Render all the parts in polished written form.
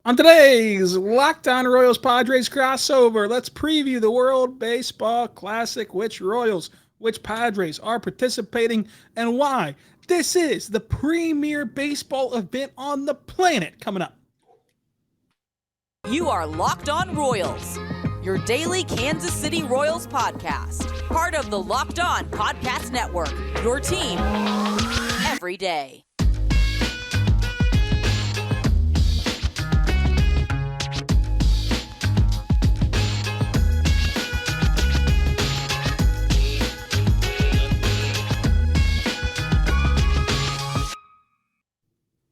On today's Locked On Royals Padres crossover, let's preview the World Baseball Classic. Which Royals, which Padres are participating, and why. This is the premier baseball event on the planet coming up. You are Locked On Royals, your daily Kansas City Royals podcast. Part of the Locked On Podcast Network, your team every day.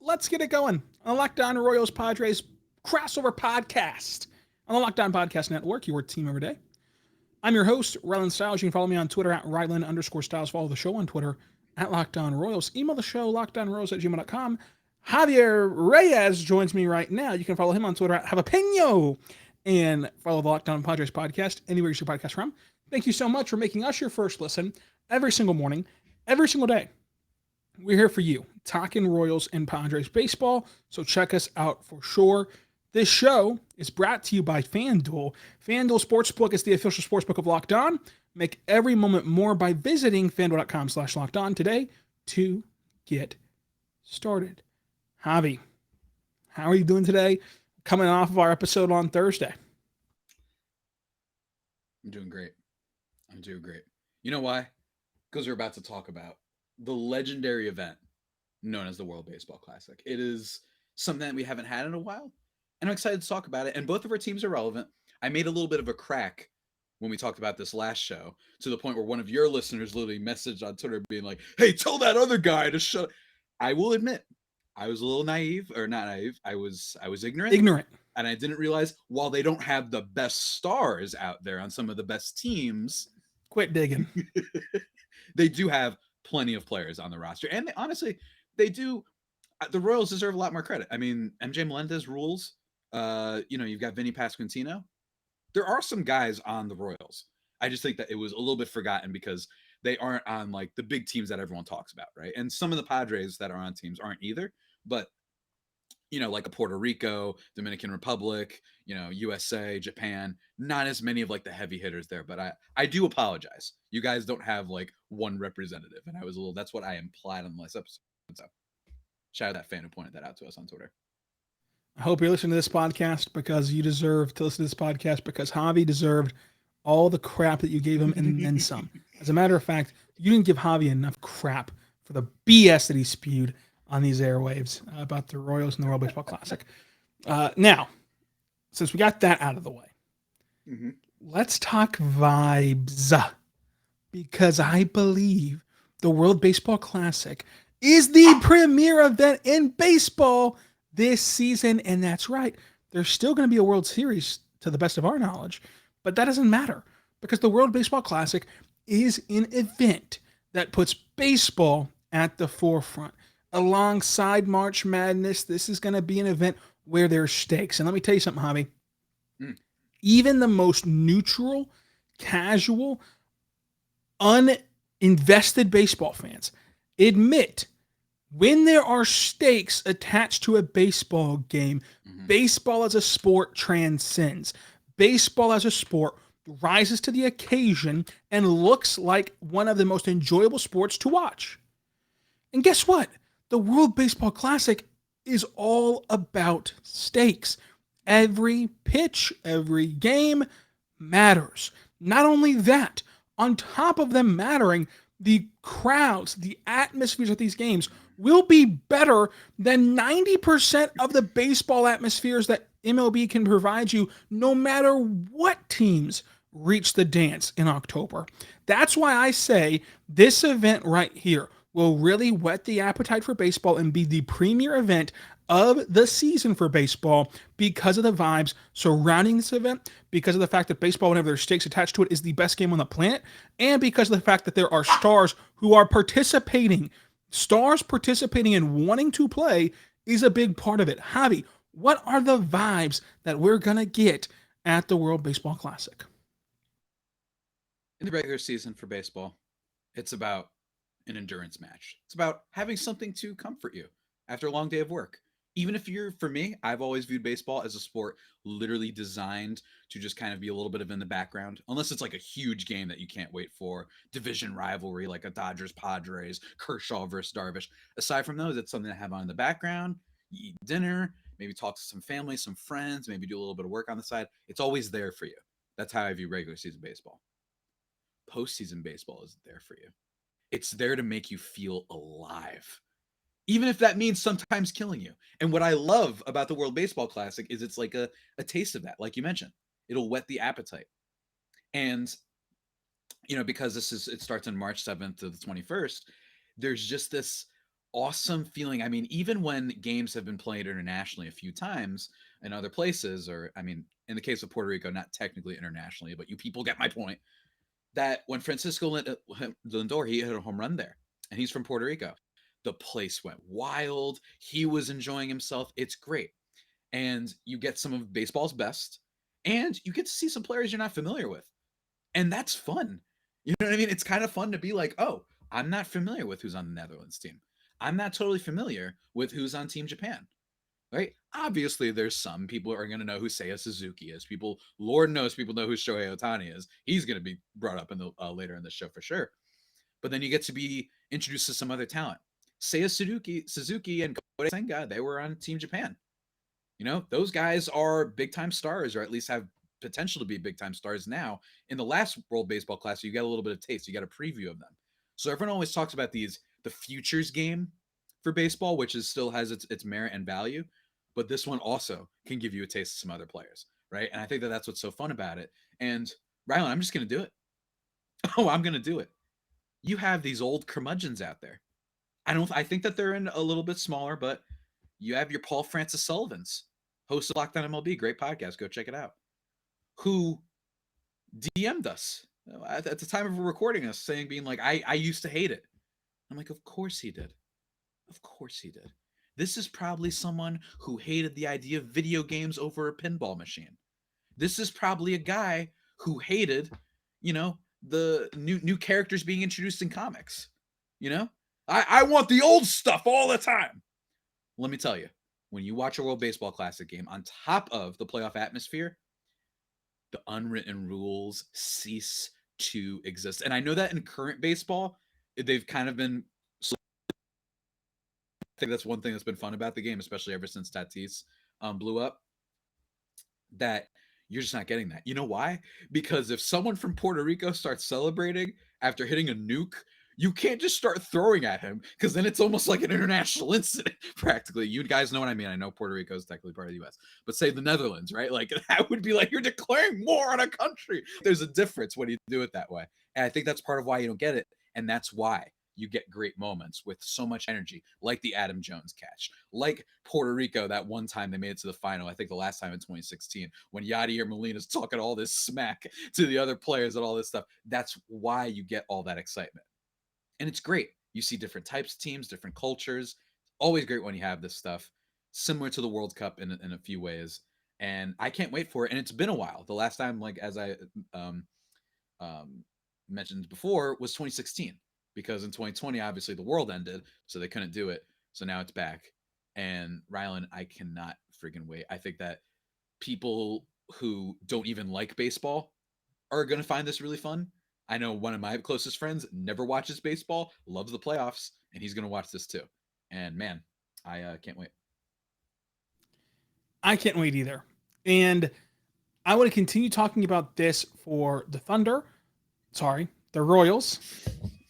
Let's get it going on the Locked On Royals Padres crossover podcast on the Locked On Podcast Network, your team every day. I'm your host, Rylan Stiles. You can follow me on Twitter at Rylan_Stiles. Follow the show on Twitter at Locked On Royals. Email the show, lockedonroyals@gmail.com. Javier Reyes joins me right now. You can follow him on Twitter at Javapeno and follow the Locked On Padres podcast anywhere you see your podcast from. Thank you so much for making us your first listen every single morning, every single day. We're here for you, talking Royals and Padres baseball, so check us out for sure. This show is brought to you by FanDuel. FanDuel Sportsbook is the official sportsbook of Locked On. Make every moment more by visiting FanDuel.com/LockedOn today to get started. Javi, how are you doing today? Coming off of our episode on Thursday. I'm doing great. You know why? Because we're about to talk about the legendary event known as the World Baseball Classic. It is something that we haven't had in a while, and I'm excited to talk about it. And both of our teams are relevant. I made a little bit of a crack when we talked about this last show, to the point where one of your listeners literally messaged on Twitter being like, "Hey, tell that other guy to shut." I will admit, I was a little naive, or not naive. I was ignorant, and I didn't realize while they don't have the best stars out there on some of the best teams, Quit digging. they do have plenty of players on the roster, and honestly, they do. The Royals deserve a lot more credit. I mean, MJ Melendez rules. You've got Vinny Pasquantino. There are some guys on the Royals. I just think that it was a little bit forgotten because they aren't on like the big teams that everyone talks about, right? And some of the Padres that are on teams aren't either. But like a Puerto Rico, Dominican Republic, USA, Japan, not as many of like the heavy hitters there, but I do apologize. You guys don't have like one representative. And that's what I implied on the last episode. So shout out that fan who pointed that out to us on Twitter. I hope you're listening to this podcast because you deserve to listen to this podcast, because Javi deserved all the crap that you gave him and then some. As a matter of fact, you didn't give Javi enough crap for the BS that he spewed on these airwaves about the Royals and the World Baseball Classic. Now, since we got that out of the way, let's talk vibes, because I believe the World Baseball Classic is the premier event in baseball this season, and that's right. There's still going to be a World Series to the best of our knowledge, but that doesn't matter because the World Baseball Classic is an event that puts baseball at the forefront. Alongside March Madness, this is going to be an event where there's stakes. And let me tell you something, Javi. Even the most neutral, casual, uninvested baseball fans admit when there are stakes attached to a baseball game, baseball as a sport transcends. Baseball as a sport rises to the occasion and looks like one of the most enjoyable sports to watch. And guess what? The World Baseball Classic is all about stakes. Every pitch, every game matters. Not only that, on top of them mattering, the crowds, the atmospheres of these games will be better than 90% of the baseball atmospheres that MLB can provide you, no matter what teams reach the dance in October. That's why I say this event right here will really whet the appetite for baseball and be the premier event of the season for baseball, because of the vibes surrounding this event, because of the fact that baseball, whenever there's stakes attached to it, is the best game on the planet, and because of the fact that there are stars who are participating. Stars participating and wanting to play is a big part of it. Javi, what are the vibes that we're going to get at the World Baseball Classic? In the regular season for baseball, it's about an endurance match. It's about having something to comfort you after a long day of work. even if for me, I've always viewed baseball as a sport literally designed to just kind of be a little bit of in the background, unless it's like a huge game that you can't wait for, division rivalry like a Dodgers Padres, Kershaw versus Darvish. Aside from those, it's something to have on in the background. You eat dinner, maybe talk to some family, some friends, maybe do a little bit of work on the side. It's always there for you. That's how I view regular season baseball. Postseason baseball is there for you. It's there to make you feel alive, even if that means sometimes killing you. And what I love about the World Baseball Classic is it's like a taste of that. Like you mentioned, it'll whet the appetite. And, because it starts on March 7th to the 21st, there's just this awesome feeling. I mean, even when games have been played internationally a few times in other places, or, I mean, in the case of Puerto Rico, not technically internationally, but you people get my point, that when Francisco Lindor, he hit a home run there, and he's from Puerto Rico. The place went wild. He was enjoying himself. It's great. And you get some of baseball's best, and you get to see some players you're not familiar with. And that's fun. You know what I mean? It's kind of fun to be like, oh, I'm not familiar with who's on the Netherlands team. I'm not totally familiar with who's on Team Japan. Right? Obviously, there's some people are going to know who Seiya Suzuki is. Lord knows people know who Shohei Ohtani is. He's going to be brought up in the later in the show for sure. But then you get to be introduced to some other talent. Seiya Suzuki and Kodai Senga, they were on Team Japan. Those guys are big-time stars, or at least have potential to be big-time stars now. In the last World Baseball Classic, you got a little bit of taste. You got a preview of them. So everyone always talks about the futures game for baseball, which still has its merit and value. But this one also can give you a taste of some other players, right? And I think that's what's so fun about it. And Rylan, I'm just going to do it. Oh, I'm going to do it. You have these old curmudgeons out there. I think that they're in a little bit smaller, but you have your Paul Francis Sullivans, host of Locked On MLB, great podcast, go check it out, who DM'd us at the time of recording us, being like, I used to hate it. I'm like, of course he did. Of course he did. This is probably someone who hated the idea of video games over a pinball machine. This is probably a guy who hated, the new characters being introduced in comics. I want the old stuff all the time. Let me tell you, when you watch a World Baseball Classic game, on top of the playoff atmosphere, the unwritten rules cease to exist. And I know that in current baseball, they've kind of been... I think that's one thing that's been fun about the game, especially ever since Tatis blew up, that you're just not getting that. You know why? Because if someone from Puerto Rico starts celebrating after hitting a nuke, you can't just start throwing at him, because then it's almost like an international incident, practically. You guys know what I mean. I know Puerto Rico is technically part of the U.S., but say the Netherlands, right? Like, that would be like you're declaring war on a country. There's a difference when you do it that way. And I think that's part of why you don't get it, and that's why you get great moments with so much energy, like the Adam Jones catch, like Puerto Rico that one time they made it to the final, I think the last time in 2016, when Yadier Molina's talking all this smack to the other players and all this stuff. That's why you get all that excitement. And it's great. You see different types of teams, different cultures. Always great when you have this stuff, similar to the World Cup in a few ways. And I can't wait for it. And it's been a while. The last time, like, as I mentioned before, was 2016. Because in 2020, obviously, the world ended, so they couldn't do it. So now it's back. And Rylan, I cannot freaking wait. I think that people who don't even like baseball are going to find this really fun. I know one of my closest friends never watches baseball, loves the playoffs, and he's going to watch this too. And man, I can't wait. I can't wait either. And I want to continue talking about this for the Royals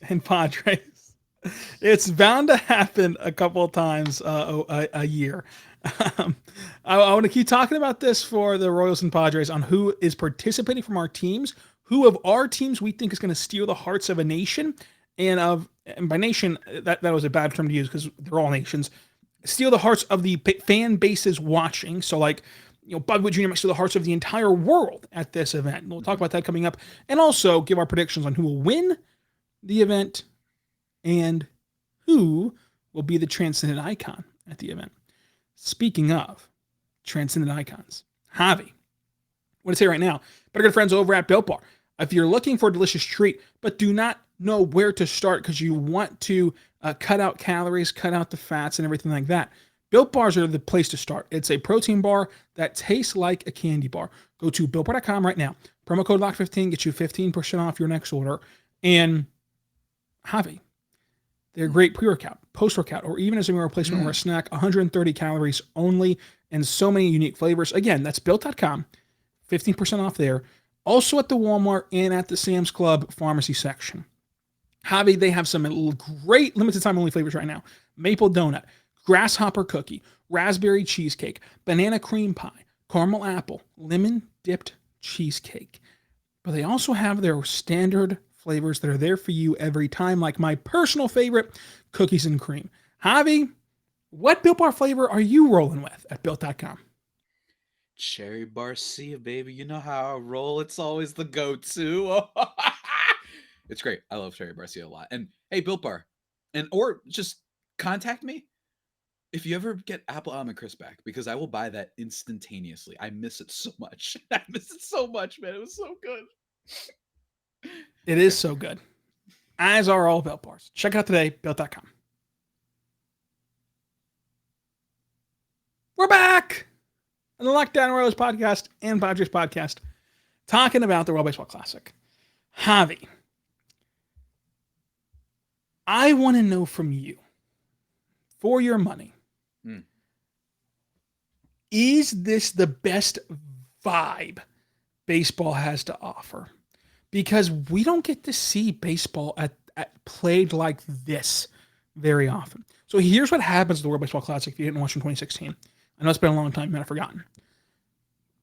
and Padres. It's bound to happen a couple of times a year. I want to keep talking about this for the Royals and Padres on who is participating from our teams, who of our teams we think is going to steal the hearts of a nation, and by nation, that was a bad term to use because they're all nations, steal the hearts of the fan bases watching. So like, Bud Witt Jr. might steal the hearts of the entire world at this event. And we'll talk about that coming up, and also give our predictions on who will win the event and who will be the transcendent icon at the event. Speaking of transcendent icons, Javi, what to say right now, better good friends over at Built Bar. If you're looking for a delicious treat, but do not know where to start because you want to cut out calories, cut out the fats and everything like that, Built bars are the place to start. It's a protein bar that tastes like a candy bar. Go to builtbar.com right now. Promo code LOCK15 gets you 15% off your next order. And Javi, they're great pre-workout, post-workout, or even as a meal replacement or a snack. 130 calories only and so many unique flavors. Again, that's built.com. 15% off there. Also at the Walmart and at the Sam's Club pharmacy section. Javi, they have some great limited time only flavors right now. Maple donut, grasshopper cookie, raspberry cheesecake, banana cream pie, caramel apple, lemon dipped cheesecake. But they also have their standard flavors that are there for you every time, like my personal favorite, cookies and cream. Javi, what Built Bar flavor are you rolling with at Built.com? Cherry Barcia, baby. You know how I roll. It's always the go-to. It's great. I love Cherry Barcia a lot. And hey, Built Bar, and or just contact me if you ever get apple almond crisp back, because I will buy that instantaneously. I miss it so much. I miss it so much, man. It was so good. It is so good. As are all Built Bars. Check it out today, Built.com. We're back on the Lockdown Royals podcast and Padres podcast, talking about the World Baseball Classic. Javi, I want to know from you, for your money, is this the best vibe baseball has to offer? Because we don't get to see baseball at played like this very often. So here's what happens at the World Baseball Classic if you didn't watch in 2016. I know it's been a long time, you might have forgotten.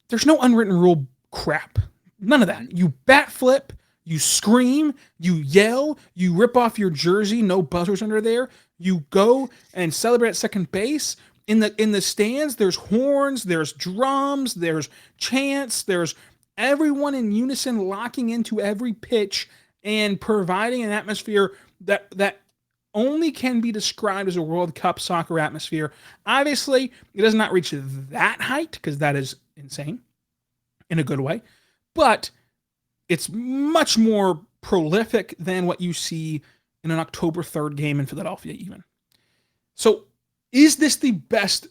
There's no unwritten rule crap. None of that. You bat flip, you scream, you yell, you rip off your jersey, no buzzers under there. You go and celebrate at second base. In the stands, there's horns, there's drums, there's chants, there's everyone in unison locking into every pitch and providing an atmosphere that only can be described as a World Cup soccer atmosphere. Obviously, it does not reach that height because that is insane in a good way, but it's much more prolific than what you see in an October 3rd game in Philadelphia even. So is this the best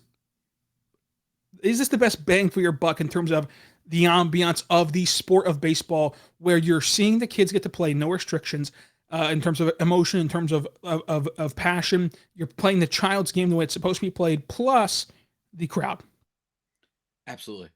bang for your buck in terms of the ambiance of the sport of baseball, where you're seeing the kids get to play, no restrictions in terms of emotion, in terms of passion? You're playing the child's game the way it's supposed to be played, plus the crowd. Absolutely.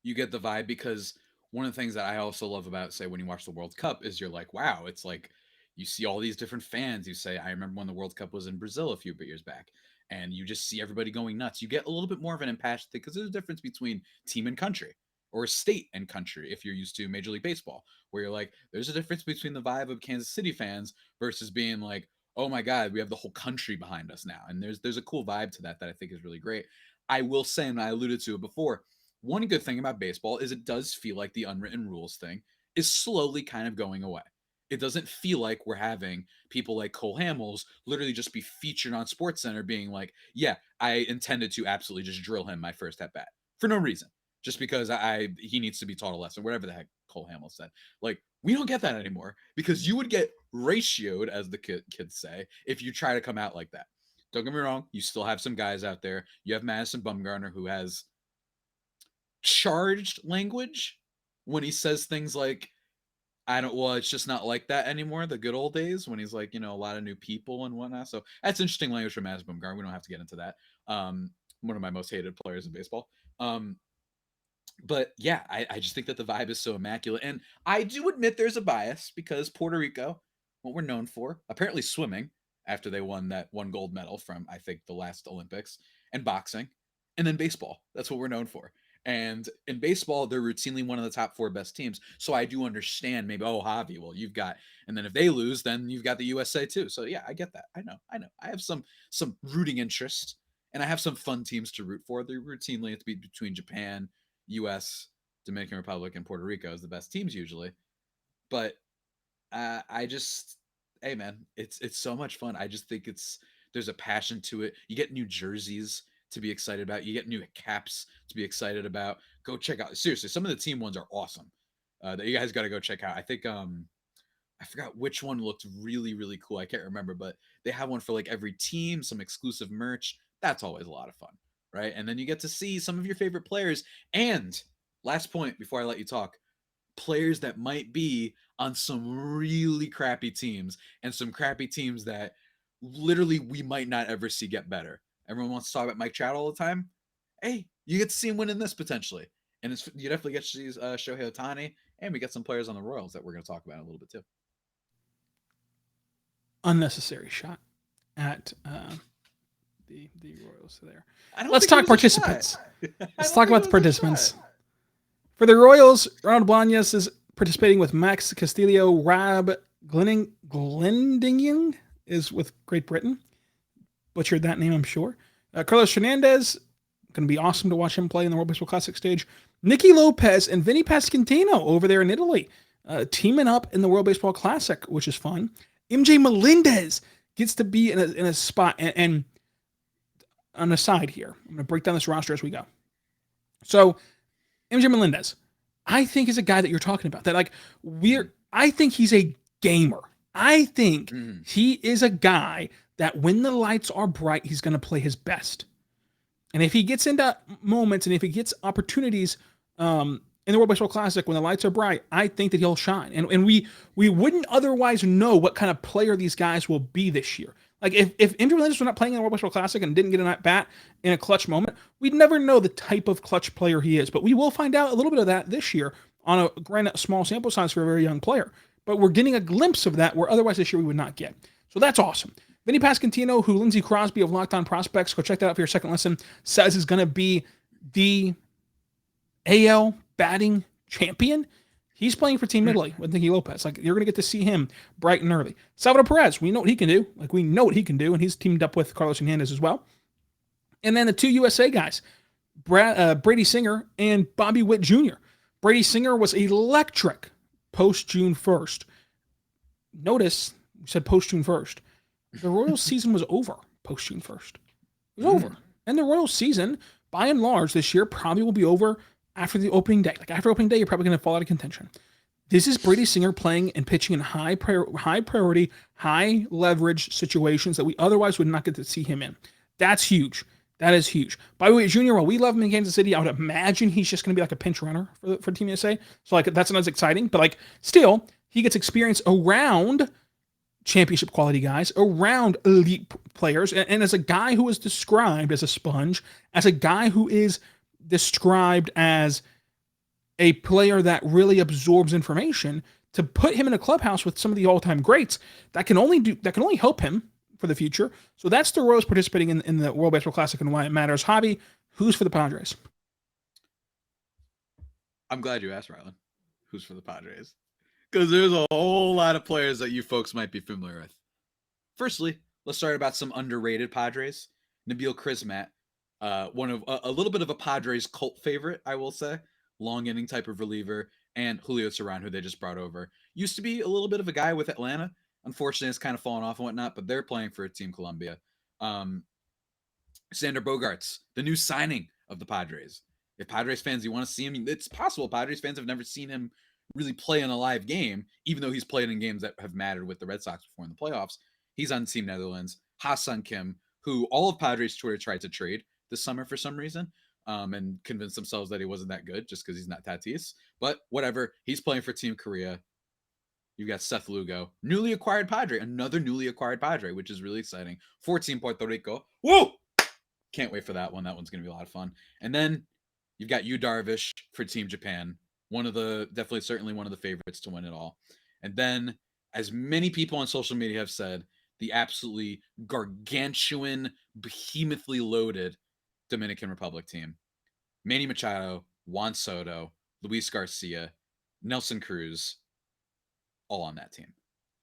You get the vibe, because one of the things that I also love about, say, when you watch the World Cup is you're like, wow, it's like you see all these different fans. You say, I remember when the World Cup was in Brazil a few years back, and you just see everybody going nuts. You get a little bit more of an impassioned thing, because there's a difference between team and country, or state and country if you're used to Major League Baseball, where you're like, there's a difference between the vibe of Kansas City fans versus being like, oh my God, we have the whole country behind us now. And there's a cool vibe to that I think is really great. I will say, and I alluded to it before, one good thing about baseball is it does feel like the unwritten rules thing is slowly kind of going away. It doesn't feel like we're having people like Cole Hamels literally just be featured on SportsCenter being like, yeah, I intended to absolutely just drill him my first at bat for no reason, just because he needs to be taught a lesson, whatever the heck Cole Hamels said. Like, we don't get that anymore, because you would get ratioed, as the kids say, if you try to come out like that. Don't get me wrong, you still have some guys out there. You have Madison Bumgarner, who has charged language when he says things like, it's just not like that anymore. The good old days, when he's like, a lot of new people and whatnot. So that's interesting language from Madison Bumgarner. We don't have to get into that. One of my most hated players in baseball. But yeah, I just think that the vibe is so immaculate. And I do admit there's a bias, because Puerto Rico, what we're known for, apparently swimming, after they won that one gold medal from, I think, the last Olympics, and boxing, and then baseball. That's what we're known for. And in baseball, they're routinely one of the top 4 best teams. So I do understand maybe, Javi, well, you've got, and then if they lose, then you've got the USA too. So yeah, I get that. I know. I have some rooting interest, and I have some fun teams to root for. They're routinely, it's between Japan, US, Dominican Republic, and Puerto Rico as the best teams usually. But hey man, it's so much fun. I just think there's a passion to it. You get new jerseys to be excited about. You get new caps to be excited about. Go check out. Seriously, some of the team ones are awesome. That you guys got to go check out. I think I forgot which one looked really, really cool. I can't remember, but they have one for like every team, some exclusive merch. That's always a lot of fun, right? And then you get to see some of your favorite players. And last point before I let you talk, players that might be on some really crappy teams and some crappy teams that literally we might not ever see get better. Everyone wants to talk about Mike Trout all the time. Hey, you get to see him win in this potentially. And you definitely get to see Shohei Ohtani, and we got some players on the Royals that we're going to talk about in a little bit too. Unnecessary shot at the Royals there. Let's talk participants. Let's talk about the participants. For the Royals, Ronald Blanes is participating with Max Castillo. Rob Glendinning is with Great Britain. Butchered that name, I'm sure. Carlos Hernandez, going to be awesome to watch him play in the World Baseball Classic stage. Nicky Lopez and Vinny Pasquantino over there in Italy, teaming up in the World Baseball Classic, which is fun. MJ Melendez gets to be in a spot. And on the side here, I'm going to break down this roster as we go. So, MJ Melendez, I think is a guy that you're talking about. That I think he's a gamer. I think he is a guy that when the lights are bright, he's going to play his best. And if he gets into moments and if he gets opportunities in the World Baseball Classic when the lights are bright, I think that he'll shine. And we wouldn't otherwise know what kind of player these guys will be this year. Like if MJ Melendez was not playing in the World Baseball Classic and didn't get an at-bat in a clutch moment, we'd never know the type of clutch player he is. But we will find out a little bit of that this year on a small sample size for a very young player. But we're getting a glimpse of that where otherwise this year we would not get. So that's awesome. Vinny Pasquantino, who Lindsey Crosby of Locked On Prospects, go check that out for your second listen, says is going to be the AL batting champion. He's playing for Team Italy with Nicky Lopez. Like, you're going to get to see him bright and early. Salvador Perez, we know what he can do. Like, we know what he can do, and he's teamed up with Carlos Hernandez as well. And then the two USA guys, Brady Singer and Bobby Witt Jr. Brady Singer was electric post-June 1st. Notice, we said post-June 1st. The Royals season was over post-June 1st. It was over. And the Royals season, by and large, this year probably will be over after the opening day. Like, after opening day, you're probably going to fall out of contention. This is Brady Singer playing and pitching in high priority, high leverage situations that we otherwise would not get to see him in. That's huge. That is huge. Bobby Witt Jr., while we love him in Kansas City, I would imagine he's just going to be like a pinch runner for Team USA. So, like, that's not as exciting. But, like, still, he gets experience around championship quality guys, around elite players. And as a guy who is described as a sponge, as a guy who is described as a player that really absorbs information, to put him in a clubhouse with some of the all-time greats, that can only help him for the future. So that's the Royals participating in the World Baseball Classic and why it matters. Javi, who's for the Padres? I'm glad you asked, Rylan. Who's for the Padres? Because there's a whole lot of players that you folks might be familiar with. Firstly, let's start about some underrated Padres. Nabil Crismatt, one of a little bit of a Padres cult favorite, I will say. Long inning type of reliever, and Julio Teheran, who they just brought over. Used to be a little bit of a guy with Atlanta. Unfortunately, it's kind of fallen off and whatnot, but they're playing for Team Columbia. Sander Bogarts, the new signing of the Padres. If Padres fans, you want to see him, it's possible Padres fans have never seen him really play in a live game, even though he's played in games that have mattered with the Red Sox before in the playoffs. He's on Team Netherlands. Ha-Seong Kim, who all of Padres Twitter tried to trade this summer for some reason, and convinced themselves that he wasn't that good just because he's not Tatis. But whatever, he's playing for Team Korea. You've got Seth Lugo, newly acquired Padre, another newly acquired Padre, which is really exciting. For Team Puerto Rico. Whoa! Can't wait for that one. That one's going to be a lot of fun. And then you've got Yu Darvish for Team Japan. Certainly one of the favorites to win it all. And then, as many people on social media have said, the absolutely gargantuan, behemothly loaded Dominican Republic team. Manny Machado, Juan Soto, Luis Garcia, Nelson Cruz, all on that team.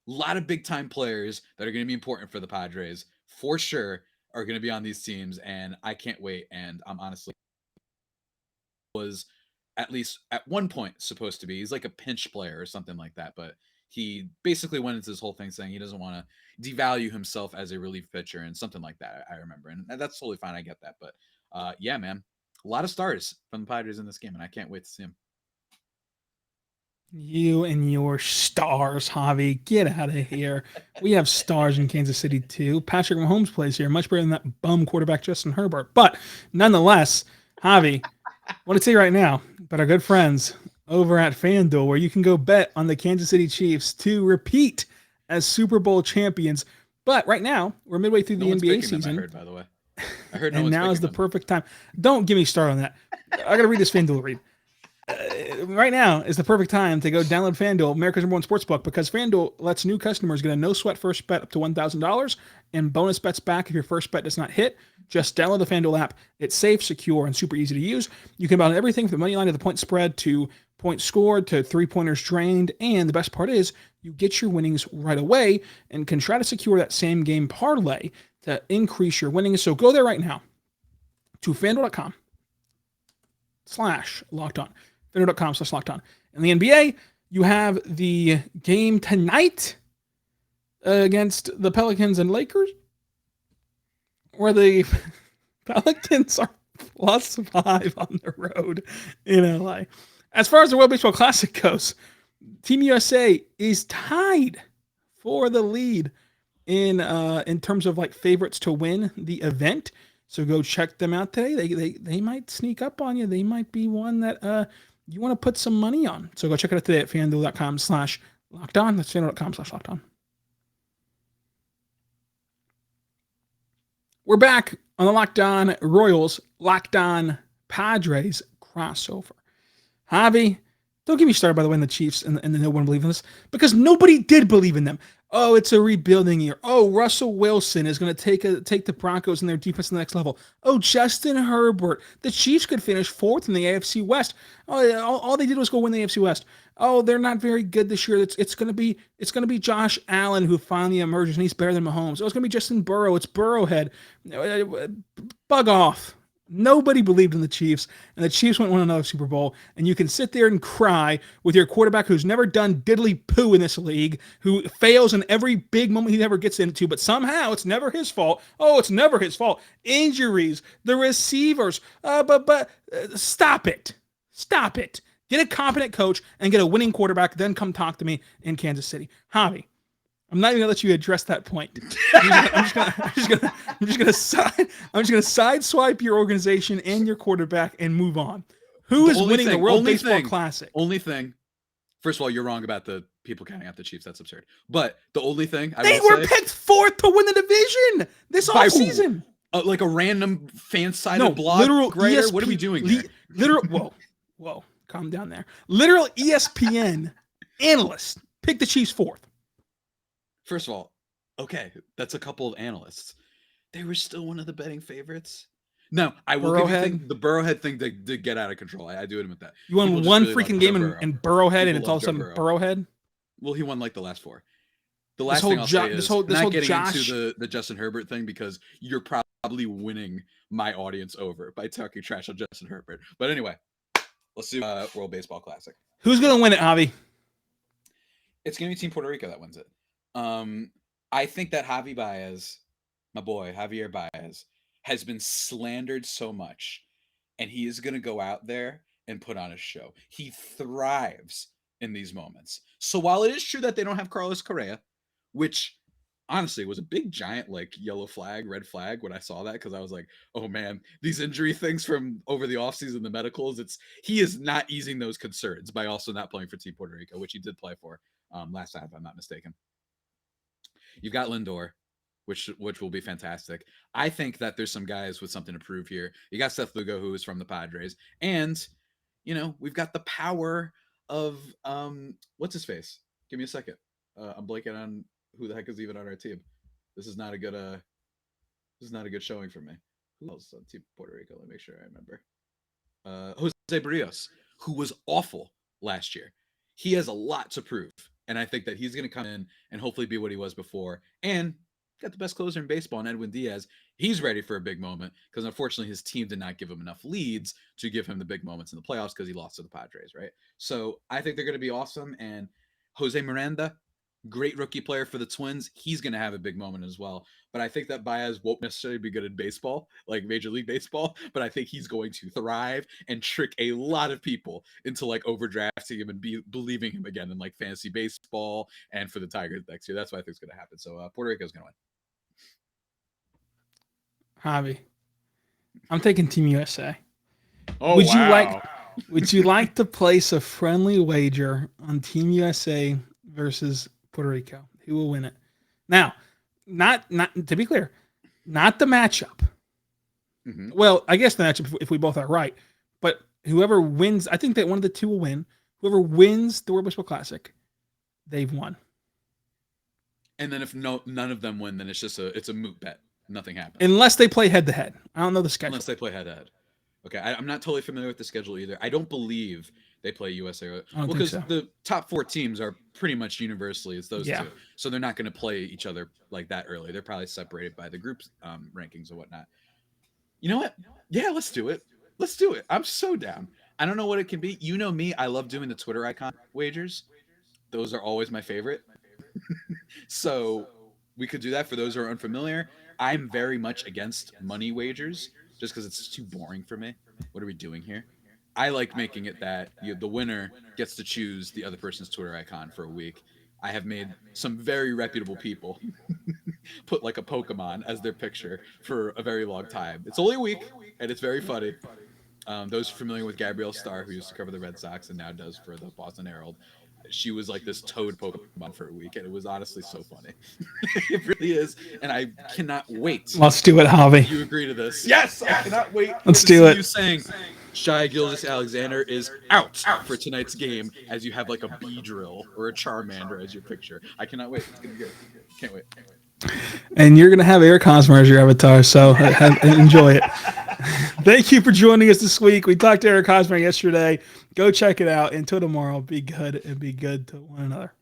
A lot of big-time players that are going to be important for the Padres, for sure, are going to be on these teams, and I can't wait. And I'm honestly was at least at one point supposed to be. He's like a pinch player or something like that, but he basically went into this whole thing saying he doesn't want to devalue himself as a relief pitcher and something like that, I remember. And that's totally fine. I get that. But yeah, man, a lot of stars from the Padres in this game, and I can't wait to see him. You and your stars, Javi. Get out of here. We have stars in Kansas City too. Patrick Mahomes plays here, much better than that bum quarterback Justin Herbert. But nonetheless, Javi, I want to tell you right now, but our good friends over at FanDuel, where you can go bet on the Kansas City Chiefs to repeat as Super Bowl champions. But right now, we're midway through No the one's NBA picking them, I season. heard, by the way. I heard no And one's now is picking the them. perfect time. Don't get me started on that. I got to read this FanDuel read. Right now is the perfect time to go download FanDuel, America's #1 sportsbook, because FanDuel lets new customers get a no-sweat first bet up to $1,000 and bonus bets back if your first bet does not hit. Just download the FanDuel app. It's safe, secure, and super easy to use. You can bet on everything from the money line to the point spread to points scored to three-pointers drained. And the best part is you get your winnings right away and can try to secure that same game parlay to increase your winnings. So go there right now to FanDuel.com/locked on. FanDuel.com/locked on. In the NBA, you have the game tonight against the Pelicans and Lakers, where the Pelicans are +5 on the road in LA. As far as the World Baseball Classic goes, Team USA is tied for the lead in terms of like favorites to win the event. So go check them out today. They might sneak up on you. They might be one that you want to put some money on. So go check it out today at FanDuel.com/locked on. That's FanDuel.com/locked on. We're back on the Locked On Royals, Locked On Padres crossover. Javi, don't get me started, by the way, in the Chiefs and no one believed in this, because nobody did believe in them. Oh, it's a rebuilding year. Oh, Russell Wilson is going to take the Broncos and their defense to the next level. Oh, Justin Herbert. The Chiefs could finish 4th in the AFC West. Oh, all they did was go win the AFC West. Oh, they're not very good this year. It's going to be Josh Allen who finally emerges and he's better than Mahomes. Oh, it's going to be Justin Burrow. It's Burrowhead. Bug off. Nobody believed in the Chiefs, and the Chiefs went won another Super Bowl, and you can sit there and cry with your quarterback who's never done diddly poo in this league, who fails in every big moment he ever gets into, but somehow it's never his fault. Oh, it's never his fault. Injuries, the receivers, but stop it. Stop it. Get a competent coach and get a winning quarterback, then come talk to me in Kansas City. Javi, I'm not even gonna let you address that point. I'm just gonna sideswipe your organization and your quarterback and move on. Who is winning the World Baseball Classic? Only thing. First of all, you're wrong about the people counting out the Chiefs. That's absurd. But the only thing they were picked 4th to win the division this offseason. Like a random fan-sided blog. Literal grader? ESP, what are we doing here? Whoa, calm down there. Literal ESPN analysts picked the Chiefs 4th. First of all, okay, that's a couple of analysts. They were still one of the betting favorites. No, I will give you the Burrowhead thing did get out of control. I do admit that. You won one freaking game in Burrowhead, and it's all of a sudden Burrowhead? Well, he won like the last 4. The last thing I'll say is not getting into the Justin Herbert thing, because you're probably winning my audience over by talking trash on Justin Herbert. But anyway, let's do World Baseball Classic. Who's going to win it, Javi? It's going to be Team Puerto Rico that wins it. I think that Javi Baez, my boy, Javier Baez, has been slandered so much, and he is going to go out there and put on a show. He thrives in these moments. So while it is true that they don't have Carlos Correa, which honestly was a big giant like yellow flag, red flag when I saw that, because I was like, oh man, these injury things from over the offseason, the medicals, he is not easing those concerns by also not playing for Team Puerto Rico, which he did play for last time, if I'm not mistaken. You've got Lindor, which will be fantastic. I think that there's some guys with something to prove here. You got Seth Lugo, who is from the Padres, and we've got the power of what's his face? Give me a second. I'm blanking on who the heck is even on our team. This is not a good showing for me. Who else on Team Puerto Rico? Let me make sure I remember. Jose Barrios, who was awful last year. He has a lot to prove. And I think that he's going to come in and hopefully be what he was before. And got the best closer in baseball in Edwin Diaz. He's ready for a big moment, because unfortunately his team did not give him enough leads to give him the big moments in the playoffs, because he lost to the Padres, right? So I think they're going to be awesome. And Jose Miranda, great rookie player for the Twins. He's going to have a big moment as well. But I think that Baez won't necessarily be good in baseball, like Major League Baseball. But I think he's going to thrive and trick a lot of people into like overdrafting him and believing him again in like fantasy baseball and for the Tigers next year. That's what I think is going to happen. So Puerto Rico's going to win. Javi, I'm taking Team USA. Oh, Would you like to place a friendly wager on Team USA versus Puerto Rico? Who will win it? Now, not to be clear, not the matchup. Mm-hmm. Well, I guess the matchup if we both are right, but whoever wins, I think that one of the two will win. Whoever wins the World Baseball Classic, they've won. And then if none of them win, then it's a moot bet. Nothing happens. Unless they play head to head. I don't know the schedule. Unless they play head to head. Okay, I'm not totally familiar with the schedule either. I don't believe they play USA. Because the top 4 teams are pretty much universally it's those two. So they're not going to play each other like that early. They're probably separated by the groups rankings and whatnot. You know what? Yeah, let's do it. Let's do it. I'm so down. I don't know what it can be. You know me. I love doing the Twitter icon wagers. Those are always my favorite. So we could do that for those who are unfamiliar. I'm very much against money wagers just because it's too boring for me. What are we doing here? I like making it that the winner gets to choose the other person's Twitter icon for a week. I have made some very reputable people put like a Pokemon as their picture for a very long time. It's only a week, and it's very funny. Those familiar with Gabrielle Starr, who used to cover the Red Sox and now does for the Boston Herald, she was like this toad Pokemon for a week, and it was honestly so funny. It really is, and I cannot wait. Let's do it, Javi. You agree to this? Yes, I cannot wait. Let's do it. You saying Shai Gilgeous-Alexander is out for tonight's game as you have like a Beedrill or a Charmander as your picture. I cannot wait. It's gonna be good. Can't wait. And you're going to have Eric Hosmer as your avatar, so enjoy it. Thank you for joining us this week. We talked to Eric Hosmer yesterday. Go check it out. Until tomorrow, be good and be good to one another.